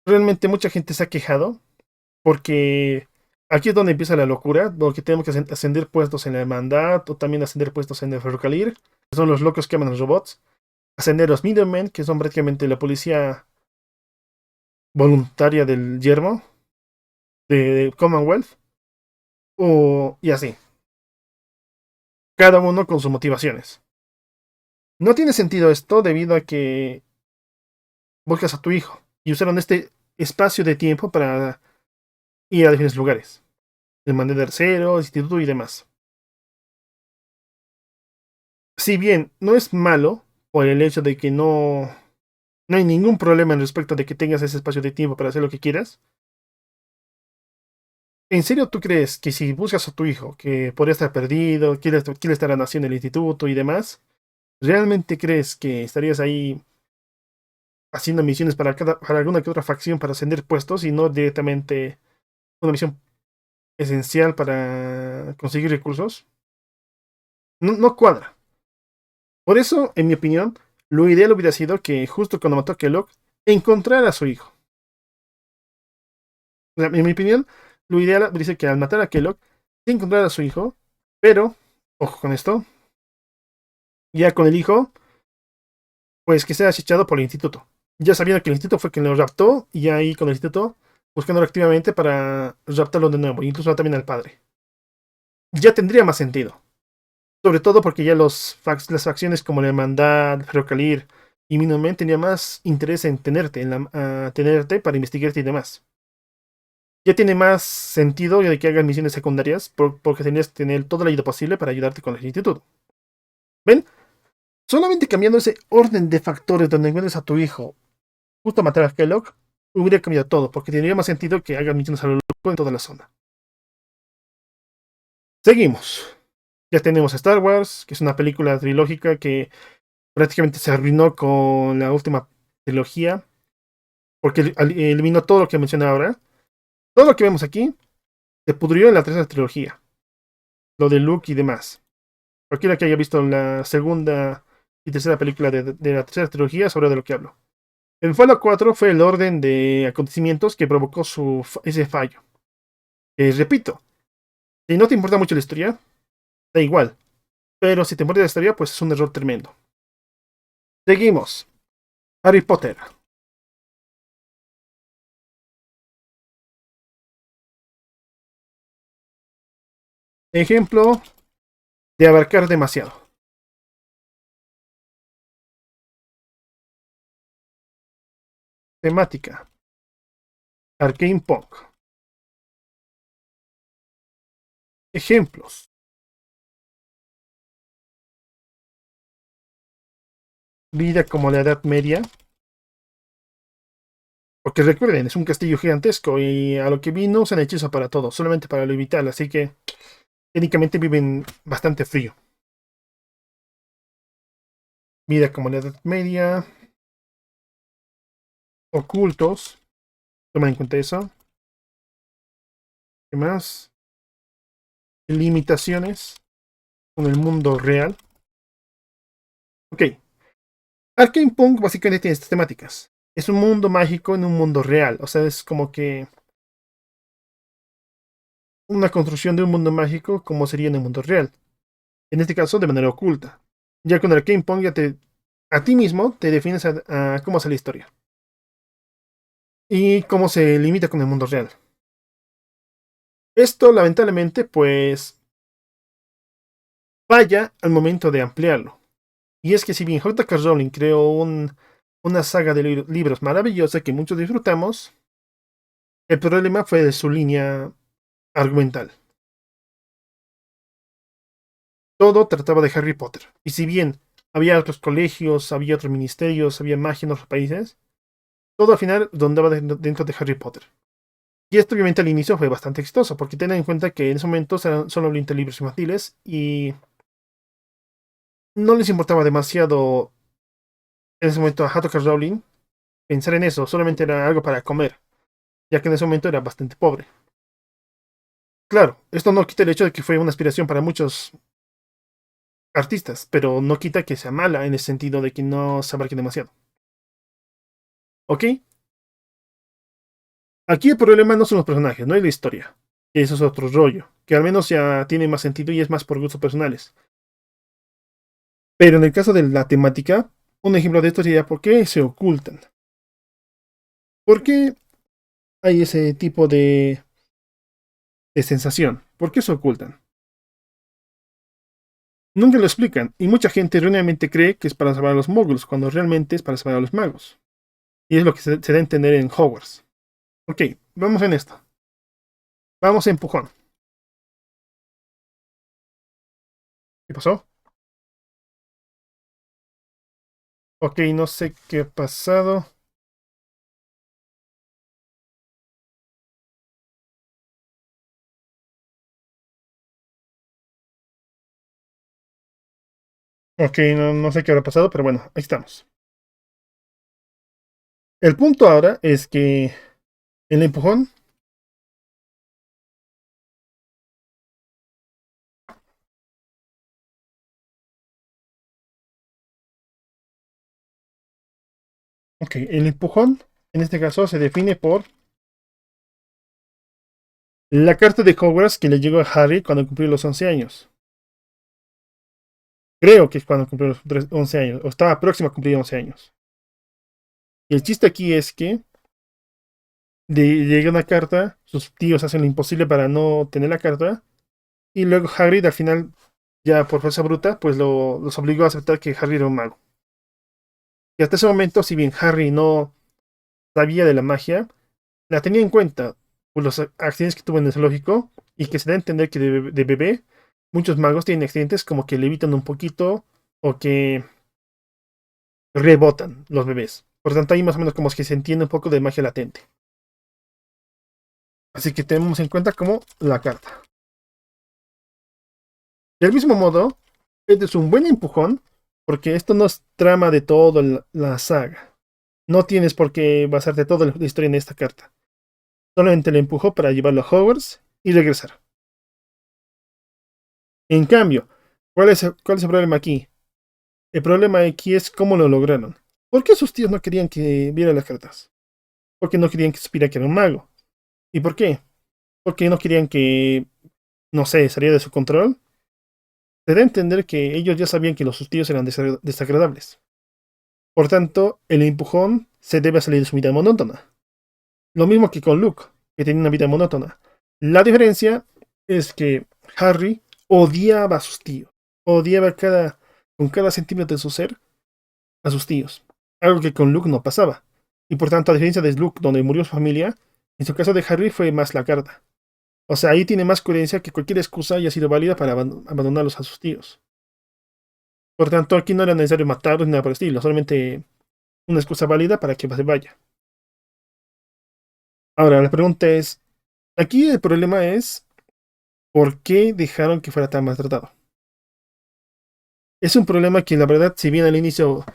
Speaker 1: realmente mucha gente se ha quejado. Porque aquí es donde empieza la locura. Porque tenemos que ascender puestos en la hermandad. O también ascender puestos en el ferrocarril. Que son los locos que aman a los robots. Ascender los Middlemen, que son prácticamente la policía voluntaria del yermo. De Commonwealth. Y así. Cada uno con sus motivaciones. No tiene sentido esto debido a que buscas a tu hijo y usaron este espacio de tiempo para ir a diferentes lugares. El mandé tercero, instituto y demás. Si bien no es malo por el hecho de que no hay ningún problema en respecto de que tengas ese espacio de tiempo para hacer lo que quieras. ¿En serio tú crees que si buscas a tu hijo, que podría estar perdido, quiere estar naciendo en el instituto y demás, realmente crees que estarías ahí haciendo misiones para alguna que otra facción para ascender puestos y no directamente una misión esencial para conseguir recursos? No cuadra. Por eso, en mi opinión, lo ideal hubiera sido que justo cuando mató a Kellogg, encontrara a su hijo. O sea, en mi opinión, lo ideal dice que al matar a Kellogg, encontrara a su hijo, pero, ojo con esto, ya con el hijo, pues que sea acechado por el instituto. Ya sabiendo que el instituto fue quien lo raptó, y ahí con el instituto, buscándolo activamente para raptarlo de nuevo, incluso también al padre. Ya tendría más sentido. Sobre todo porque ya las facciones como la Hermandad, Ferrocalir y Minutemen tenían más interés en tenerte para investigarte y demás. Ya tiene más sentido de que hagan misiones secundarias porque tenías que tener toda la ayuda posible para ayudarte con el instituto. ¿Ven? Solamente cambiando ese orden de factores donde encuentres a tu hijo justo a matar a Kellogg, hubiera cambiado todo, porque tendría más sentido que hagan misiones a lo loco en toda la zona. Seguimos. Ya tenemos Star Wars, que es una película trilógica que prácticamente se arruinó con la última trilogía, porque eliminó todo lo que mencioné ahora. Todo lo que vemos aquí se pudrió en la tercera trilogía, lo de Luke y demás. Cualquiera que haya visto la segunda y tercera película de la tercera trilogía sabrá de lo que hablo. El Fallout 4 fue el orden de acontecimientos que provocó ese fallo. Repito, si no te importa mucho la historia, da igual. Pero si te importa la historia, pues es un error tremendo. Seguimos. Harry Potter. Ejemplo de abarcar demasiado. Temática. Arcane Punk. Ejemplos. Vida como la Edad Media. Porque recuerden, es un castillo gigantesco y a lo que vi no usan hechizo para todo, solamente para lo vital, así que técnicamente viven bastante frío. Vida como la Edad Media. Ocultos. Toma en cuenta eso. ¿Qué más? Limitaciones con el mundo real. Ok. Arcane Punk básicamente tiene estas temáticas. Es un mundo mágico en un mundo real. O sea, es como que una construcción de un mundo mágico como sería en el mundo real. En este caso, de manera oculta. Ya con Arcane Punk ya a ti mismo te defines a cómo es la historia. Y cómo se limita con el mundo real. Esto, lamentablemente, pues falla al momento de ampliarlo. Y es que si bien J.K. Rowling creó una saga de libros maravillosa que muchos disfrutamos, el problema fue de su línea argumental. Todo trataba de Harry Potter. Y si bien había otros colegios, había otros ministerios, había magia en otros países, todo al final rondaba dentro de Harry Potter. Y esto obviamente al inicio fue bastante exitoso, porque ten en cuenta que en ese momento eran solo libros infantiles y no les importaba demasiado en ese momento a J.K. Rowling pensar en eso, solamente era algo para comer, ya que en ese momento era bastante pobre. Claro, esto no quita el hecho de que fue una aspiración para muchos artistas, pero no quita que sea mala en el sentido de que no se abarque demasiado. ¿Ok? Aquí el problema no son los personajes, no es la historia. Eso es otro rollo, que al menos ya tiene más sentido y es más por gustos personales. Pero en el caso de la temática, un ejemplo de esto sería por qué se ocultan. ¿Por qué hay ese tipo de sensación? ¿Por qué se ocultan? Nunca lo explican, y mucha gente erróneamente cree que es para salvar a los moguls, cuando realmente es para salvar a los magos. Y es lo que se da a entender en Hogwarts. Ok, vamos en esto. Vamos a empujón. ¿Qué pasó? Ok, no sé qué ha pasado. Ok, no sé qué habrá pasado, pero bueno, ahí estamos. El punto ahora es que el empujón. Ok, el empujón en este caso se define por la carta de Hogwarts que le llegó a Harry cuando cumplió los 11 años. Creo que es cuando cumplió los 11 años, o estaba próximo a cumplir 11 años. Y el chiste aquí es que llega una carta, sus tíos hacen lo imposible para no tener la carta, y luego Hagrid al final, ya por fuerza bruta, pues los obligó a aceptar que Harry era un mago. Y hasta ese momento, si bien Harry no sabía de la magia, la tenía en cuenta por los accidentes que tuvo en el zoológico, y que se da a entender que de bebé, muchos magos tienen accidentes como que levitan un poquito, o que rebotan los bebés. Por lo tanto, ahí más o menos como es que se entiende un poco de magia latente. Así que tenemos en cuenta como la carta. Del mismo modo, este es un buen empujón, porque esto no es trama de toda la saga. No tienes por qué basarte toda la historia en esta carta. Solamente le empujó para llevarlo a Hogwarts y regresar. En cambio, ¿Cuál es el problema aquí? El problema aquí es cómo lo lograron. ¿Por qué sus tíos no querían que viera las cartas? Porque no querían que supiera que era un mago. ¿Y por qué? Porque no querían que, no sé, saliera de su control. Se da a entender que ellos ya sabían que sus tíos eran desagradables. Por tanto, el empujón se debe a salir de su vida monótona. Lo mismo que con Luke, que tenía una vida monótona. La diferencia es que Harry odiaba a sus tíos. Odiaba con cada centímetro de su ser a sus tíos. Algo que con Luke no pasaba. Y por tanto, a diferencia de Luke, donde murió su familia, en su caso de Harry fue más la carta. O sea, ahí tiene más coherencia que cualquier excusa haya sido válida para abandonarlos a sus tíos. Por tanto, aquí no era necesario matarlos ni nada por el estilo, solamente una excusa válida para que se vaya. Ahora, la pregunta es, aquí el problema es, ¿por qué dejaron que fuera tan maltratado? Es un problema que la verdad, si bien al inicio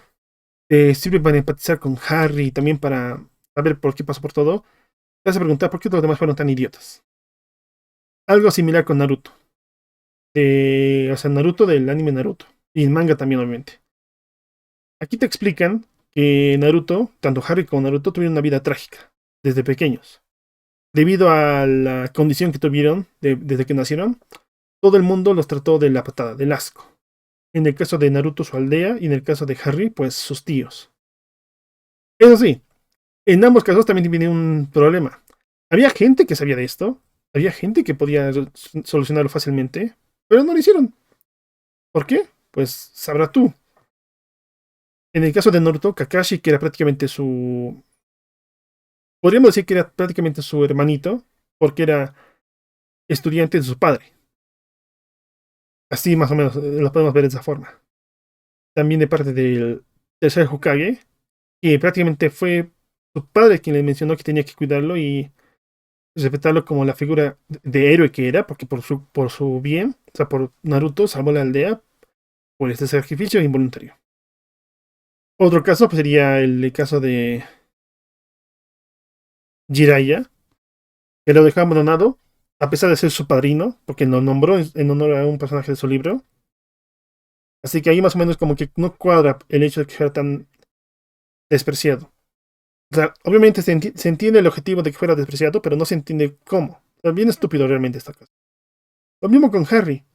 Speaker 1: sirve para empatizar con Harry y también para saber por qué pasó por todo, te hace preguntar por qué los demás fueron tan idiotas. Algo similar con Naruto. O sea, Naruto del anime Naruto. Y el manga también, obviamente. Aquí te explican que Naruto, tanto Harry como Naruto, tuvieron una vida trágica desde pequeños. Debido a la condición que tuvieron desde que nacieron, todo el mundo los trató de la patada, del asco. En el caso de Naruto, su aldea, y en el caso de Harry, pues sus tíos. Eso sí, en ambos casos también viene un problema. Había gente que sabía de esto, había gente que podía solucionarlo fácilmente, pero no lo hicieron. ¿Por qué? Pues sabrás tú. En el caso de Naruto, Kakashi, que era prácticamente su... Podríamos decir que era prácticamente su hermanito, porque era estudiante de su padre. Así más o menos lo podemos ver de esa forma. También de parte del tercer Hokage, que prácticamente fue su padre quien le mencionó que tenía que cuidarlo y respetarlo como la figura de héroe que era, porque por su bien, o sea, por Naruto salvó la aldea por este sacrificio involuntario. Otro caso pues, sería el caso de Jiraiya, que lo dejó abandonado, a pesar de ser su padrino, porque lo nombró en honor a un personaje de su libro. Así que ahí más o menos como que no cuadra el hecho de que fuera tan despreciado. O sea, obviamente se entiende el objetivo de que fuera despreciado, pero no se entiende cómo. O bien estúpido realmente esta cosa. Lo mismo con Harry.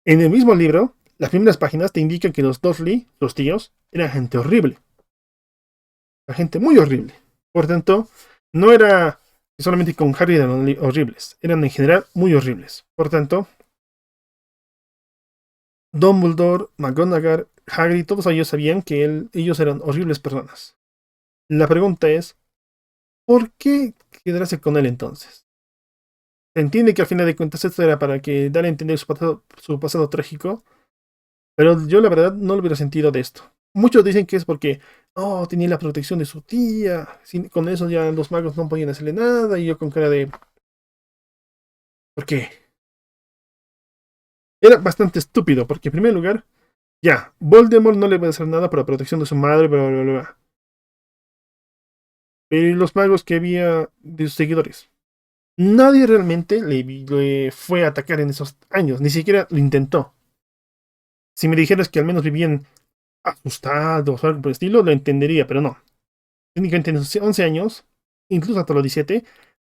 Speaker 1: En el mismo libro, las primeras páginas te indican que los Dursley, los tíos, eran gente horrible. La gente muy horrible. Por tanto, no era solamente con Harry eran horribles, eran en general muy horribles. Por tanto, Dumbledore, McGonagall, Hagrid, todos ellos sabían que ellos eran horribles personas. La pregunta es, ¿por qué quedarse con él entonces? Se entiende que al final de cuentas esto era para que dar a entender su pasado trágico, pero yo la verdad no lo hubiera sentido de esto. Muchos dicen que es porque, oh, tenía la protección de su tía, con eso ya los magos no podían hacerle nada, y yo con cara de, ¿por qué? Era bastante estúpido, porque en primer lugar, ya, Voldemort no le va a hacer nada por la protección de su madre, bla, bla, bla, bla. Pero los magos que había de sus seguidores. Nadie realmente le fue a atacar en esos años, ni siquiera lo intentó. Si me dijeras que al menos vivían asustados o algo por el estilo, lo entendería, pero no. Técnicamente en sus 11 años, incluso hasta los 17,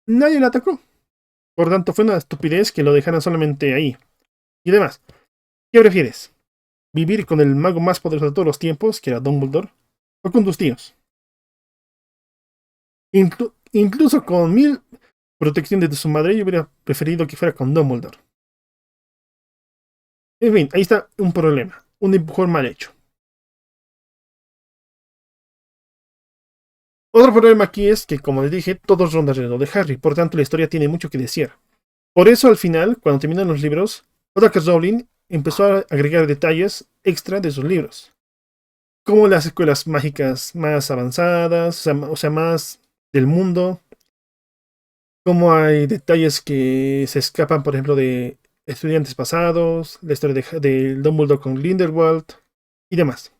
Speaker 1: nadie le atacó. Por tanto, fue una estupidez que lo dejaran solamente ahí. Y demás, ¿qué prefieres? ¿Vivir con el mago más poderoso de todos los tiempos, que era Dumbledore? ¿O con tus tíos? Incluso con mil protecciones de su madre, yo hubiera preferido que fuera con Dumbledore. En fin, ahí está un problema. Un empujón mal hecho. Otro problema aquí es que, como les dije, todos rondan alrededor de Harry, por tanto la historia tiene mucho que decir. Por eso al final, cuando terminan los libros, J.K. Rowling empezó a agregar detalles extra de sus libros, como las escuelas mágicas más avanzadas, o sea más del mundo, como hay detalles que se escapan, por ejemplo, de estudiantes pasados, la historia de Dumbledore con Grindelwald y demás.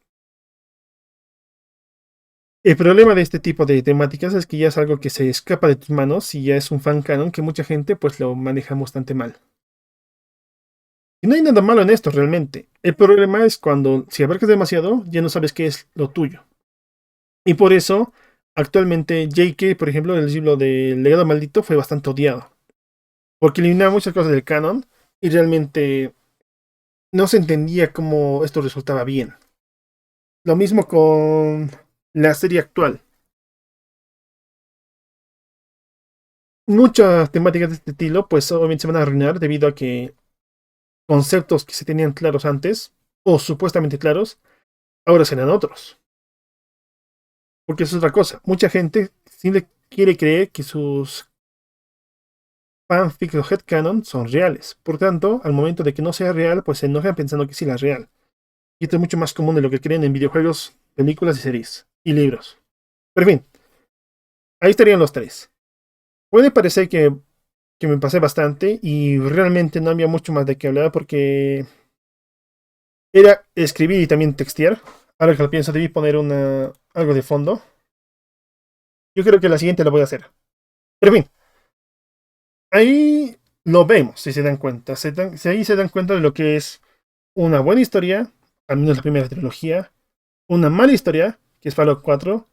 Speaker 1: El problema de este tipo de temáticas es que ya es algo que se escapa de tus manos y ya es un fan canon que mucha gente pues lo maneja bastante mal. Y no hay nada malo en esto realmente. El problema es cuando si abarcas demasiado, ya no sabes qué es lo tuyo. Y por eso, actualmente J.K., por ejemplo, el libro de Legado Maldito fue bastante odiado. Porque eliminaba muchas cosas del canon y realmente no se entendía cómo esto resultaba bien. Lo mismo con la serie actual. Muchas temáticas de este estilo, pues obviamente se van a arruinar debido a que conceptos que se tenían claros antes, o supuestamente claros, ahora serán otros. Porque eso es otra cosa. Mucha gente siempre quiere creer que sus fanfics o headcanon son reales. Por tanto, al momento de que no sea real, pues se enojan pensando que sí la es real. Y esto es mucho más común de lo que creen en videojuegos, películas y series. Y libros. Pero en fin, ahí estarían los tres. Puede parecer que me pasé bastante y realmente no había mucho más de qué hablar porque era escribir y también textear. Ahora que lo pienso, debí poner algo de fondo. Yo creo que la siguiente la voy a hacer. Pero en fin, ahí lo vemos, si se dan cuenta. Si ahí se dan cuenta de lo que es una buena historia, al menos la primera trilogía, una mala historia, que es Fallout 4,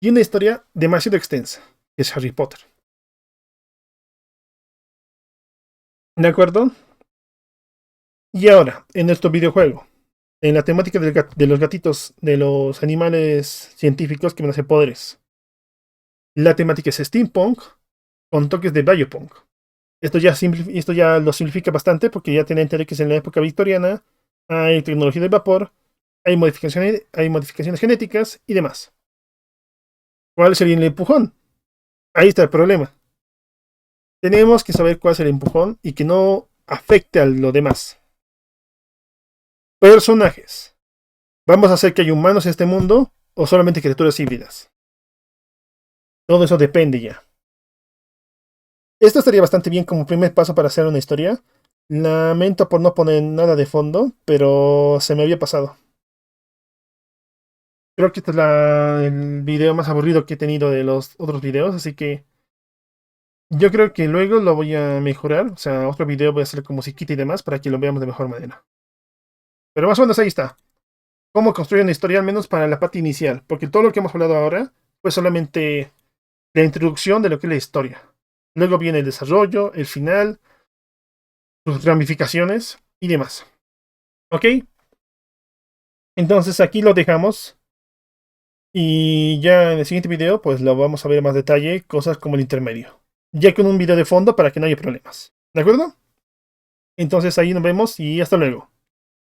Speaker 1: y una historia demasiado extensa, que es Harry Potter. ¿De acuerdo? Y ahora, en nuestro videojuego, en la temática de los gatitos, de los animales científicos que van a hacer poderes. La temática es steampunk con toques de biopunk. Esto ya lo simplifica bastante porque ya tienen que es en la época victoriana, hay tecnología de vapor, hay modificaciones genéticas y demás. ¿Cuál sería el empujón? Ahí está el problema. Tenemos que saber cuál es el empujón y que no afecte a lo demás. Personajes. ¿Vamos a hacer que hay humanos en este mundo o solamente criaturas híbridas? Todo eso depende ya. Esto estaría bastante bien como primer paso para hacer una historia. Lamento por no poner nada de fondo, pero se me había pasado. Creo que este es el video más aburrido que he tenido de los otros videos, así que yo creo que luego lo voy a mejorar. O sea, otro video voy a hacer con musiquita y demás para que lo veamos de mejor manera. Pero más o menos ahí está. Cómo construir una historia, al menos para la parte inicial. Porque todo lo que hemos hablado ahora fue solamente la introducción de lo que es la historia. Luego viene el desarrollo, el final, sus ramificaciones y demás. ¿Ok? Entonces aquí lo dejamos. Y ya en el siguiente video, pues lo vamos a ver en más detalle, cosas como el intermedio. Ya con un video de fondo para que no haya problemas. ¿De acuerdo? Entonces ahí nos vemos y hasta luego.